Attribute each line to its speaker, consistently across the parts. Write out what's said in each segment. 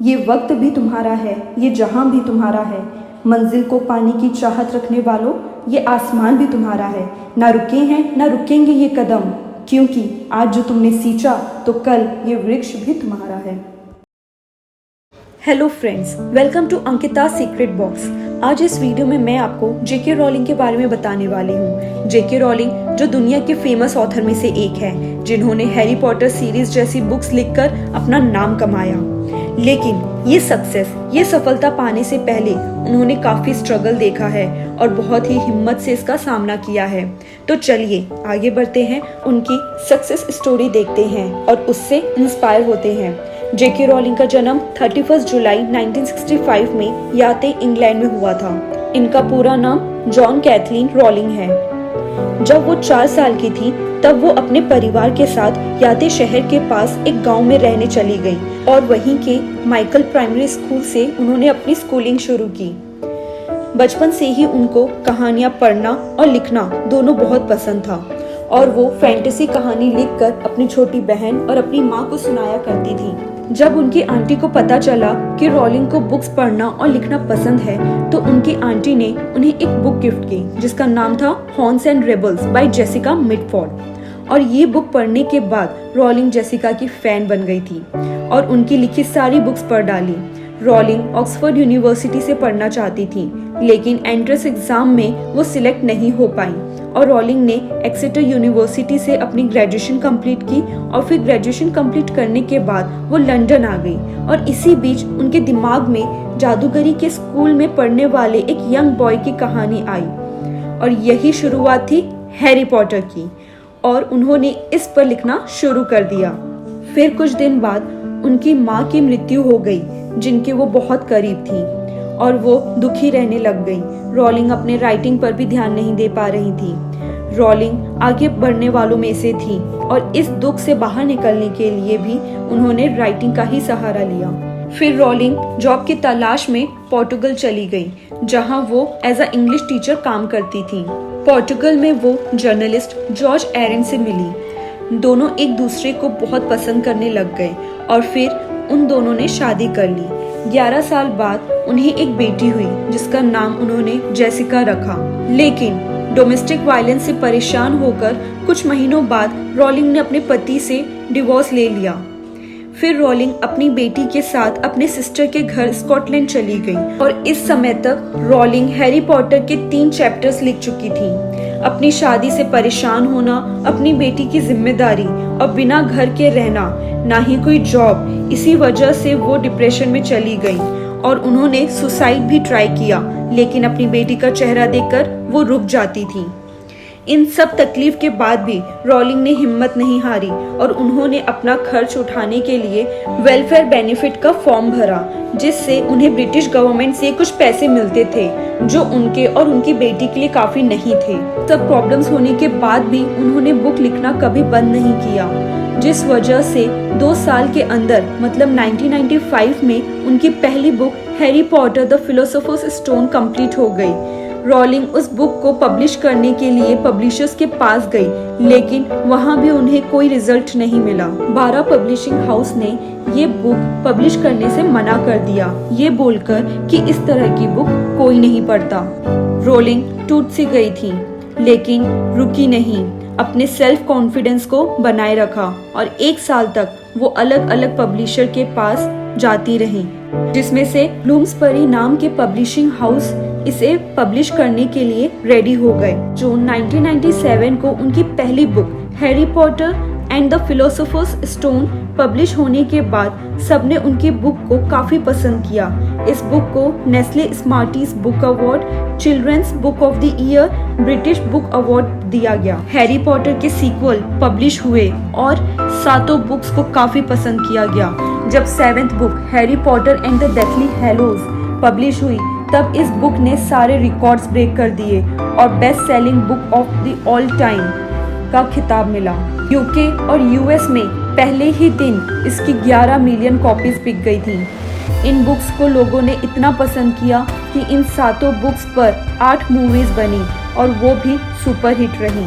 Speaker 1: ये वक्त भी तुम्हारा है, ये जहां भी तुम्हारा है। मंजिल को पाने की चाहत रखने वालों, ये आसमान भी तुम्हारा है। ना रुके हैं ना रुकेंगे ये कदम, क्योंकि आज जो तुमने सींचा तो कल ये वृक्ष भी तुम्हारा है। Hello friends, welcome to Ankita secret box. आज इस वीडियो में मैं आपको जेके रॉलिंग के बारे में बताने वाली हूँ। जेके रॉलिंग जो दुनिया के फेमस ऑथर में से एक है, जिन्होंने हैरी पॉटर सीरीज जैसी बुक्स लिखकर अपना नाम कमाया। लेकिन ये सक्सेस, ये सफलता पाने से पहले उन्होंने काफी स्ट्रगल देखा है और बहुत ही हिम्मत से इसका सामना किया है। तो चलिए आगे बढ़ते हैं, उनकी सक्सेस स्टोरी देखते हैं और उससे इंस्पायर होते हैं। जेके रॉलिंग का जन्म 31 जुलाई 1965 में याते इंग्लैंड में हुआ था। इनका पूरा नाम जॉन कैथलीन रॉलिंग है। जब वो 4 साल की थी तब वो अपने परिवार के साथ याते शहर के पास एक गांव में रहने चली गई और वहीं के माइकल प्राइमरी स्कूल से उन्होंने अपनी स्कूलिंग शुरू की। बचपन से ही उनको कहानियां पढ़ना और लिखना दोनों बहुत पसंद था और वो फैंटेसी कहानी लिखकर अपनी छोटी बहन और अपनी माँ को सुनाया करती थी। जब उनकी आंटी को पता चला कि रॉलिंग को बुक्स पढ़ना और लिखना पसंद है, तो उनकी आंटी ने उन्हें एक बुक गिफ्ट की जिसका नाम था Hons and Rebels by Jessica Mitford. और ये बुक पढ़ने के बाद रॉलिंग जेसिका की फैन बन गई थी और उनकी लिखी सारी बुक्स पढ़ डाली। रॉलिंग ऑक्सफोर्ड यूनिवर्सिटी से पढ़ना चाहती थी, लेकिन एंट्रेंस एग्जाम में वो सिलेक्ट नहीं हो पाई और रॉलिंग ने एक्सेटर यूनिवर्सिटी से अपनी ग्रेजुएशन कंप्लीट की और फिर ग्रेजुएशन कंप्लीट करने के बाद वो लंदन आ गई। और इसी बीच उनके दिमाग में जादूगरी के स्कूल में पढ़ने वाले एक यंग बॉय की कहानी आई और यही शुरुआत थी हैरी पॉटर की और उन्होंने इस पर लिखना शुरू कर दिया। फिर कुछ दिन बाद उनकी माँ की मृत्यु हो गई, जिनके वो बहुत करीब थी और वो दुखी रहने लग गई। रॉलिंग अपने राइटिंग पर भी ध्यान नहीं दे पा रही थी। रॉलिंग आगे बढ़ने वालों में से थी और इस दुख से बाहर निकलने के लिए भी उन्होंने राइटिंग का ही सहारा लिया। फिर रॉलिंग जॉब की तलाश में पोर्टुगल चली गई, जहां वो एज अ इंग्लिश टीचर काम करती थी। पोर्टुगल में वो जर्नलिस्ट जॉर्ज एरन से मिली। दोनों एक दूसरे को बहुत पसंद करने लग गए और फिर उन दोनों ने शादी कर ली। 11 साल बाद उन्हें एक बेटी हुई जिसका नाम उन्होंने जेसिका रखा। लेकिन डोमेस्टिक वायलेंस से परेशान होकर कुछ महीनों बाद रॉलिंग ने अपने पति से डिवोर्स ले लिया। फिर रॉलिंग अपनी बेटी के साथ अपने सिस्टर के घर स्कॉटलैंड चली गई और इस समय तक रॉलिंग हैरी पॉटर के 3 चैप्टर्स लिख चुकी थी। अपनी शादी से परेशान होना, अपनी बेटी की जिम्मेदारी और बिना घर के रहना, ना ही कोई जॉब, इसी वजह से वो डिप्रेशन में चली गई और उन्होंने सुसाइड भी ट्राई किया, लेकिन अपनी बेटी का चेहरा देखकर वो रुक जाती थी। इन सब तकलीफ के बाद भी रॉलिंग ने हिम्मत नहीं हारी और उन्होंने अपना खर्च उठाने के लिए वेलफेयर बेनिफिट का फॉर्म भरा, जिससे उन्हें ब्रिटिश गवर्नमेंट से कुछ पैसे मिलते थे जो उनके और उनकी बेटी के लिए काफी नहीं थे। सब प्रॉब्लम्स होने के बाद भी उन्होंने बुक लिखना कभी बंद नहीं किया, जिस वजह से 2 साल के अंदर मतलब 1995 में उनकी पहली book Harry Potter the Philosopher's Stone complete हो गई। रॉलिंग उस बुक को पब्लिश करने के लिए पब्लिशर्स के पास गई, लेकिन वहां भी उन्हें कोई रिजल्ट नहीं मिला। 12 पब्लिशिंग हाउस ने ये बुक पब्लिश करने से मना कर दिया, ये बोलकर कि इस तरह की बुक कोई नहीं पढ़ता। रॉलिंग टूट सी गई थी, लेकिन रुकी नहीं, अपने सेल्फ कॉन्फिडेंस को बनाए रखा और 1 साल तक वो अलग अलग पब्लिशर के पास जाती रही, जिसमें से ब्लूम्सबरी नाम के पब्लिशिंग हाउस इसे पब्लिश करने के लिए रेडी हो गए। जून 1997 को उनकी पहली book Harry Potter and the Philosopher's Stone publish होने के बाद सबने उनकी बुक को काफी पसंद किया। इस बुक को Nestle Smarties book award, children's book of the year, British book award दिया गया। हैरी पॉटर के सीक्वल पब्लिश हुए और 7 बुक्स को काफी पसंद किया गया। जब 7th book Harry Potter and the Deathly Hallows publish हुई, तब इस बुक ने सारे रिकॉर्ड्स ब्रेक कर दिए और best selling book of the all time का खिताब मिला। यूके और यूएस में पहले ही दिन इसकी 11 मिलियन कॉपीज बिक गई थी। इन बुक्स को लोगों ने इतना पसंद किया कि इन 7 बुक्स पर 8 मूवीज बनी और वो भी सुपर हिट रही।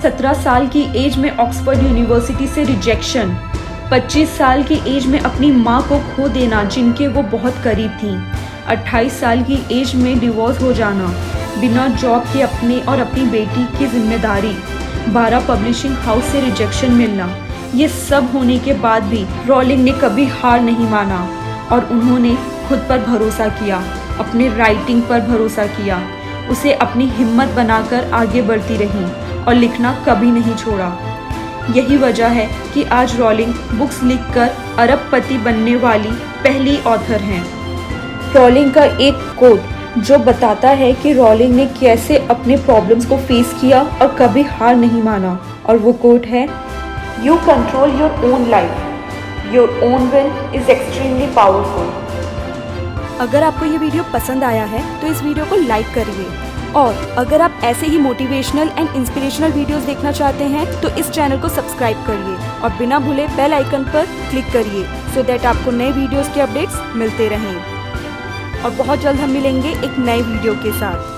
Speaker 1: 17 साल की एज में ऑक्सफोर्ड यूनिवर्सिटी से रिजेक्शन 25 साल की एज में अपनी माँ को खो देना जिनके वो बहुत करीब थीं। 28 साल की एज में डिवोर्स हो जाना, बिना जॉब के अपने और अपनी बेटी की जिम्मेदारी, 12 पब्लिशिंग हाउस से रिजेक्शन मिलना, ये सब होने के बाद भी रोलिंग ने कभी हार नहीं माना और उन्होंने खुद पर भरोसा किया, अपने राइटिंग पर भरोसा किया, उसे अपनी हिम्मत बनाकर आगे बढ़ती रहीं और लिखना कभी नहीं छोड़ा। यही वजह है कि आज रोलिंग बुक्स लिखकर अरबपति बनने वाली पहली ऑथर हैं। रोलिंग का एक कोट जो बताता है कि रोलिंग ने कैसे अपने प्रॉब्लम्स को फेस किया और कभी हार नहीं माना, और वो कोट है, you control your own life, your own will is extremely powerful. अगर आपको ये वीडियो पसंद आया है तो इस वीडियो को लाइक करिए, और अगर आप ऐसे ही मोटिवेशनल एंड इंस्पिरेशनल वीडियोस देखना चाहते हैं तो इस चैनल को सब्सक्राइब करिए और बिना भूले बेल आइकन पर क्लिक करिए सो दैट आपको नए वीडियोस के अपडेट्स मिलते रहें। और बहुत जल्द हम मिलेंगे एक नए वीडियो के साथ।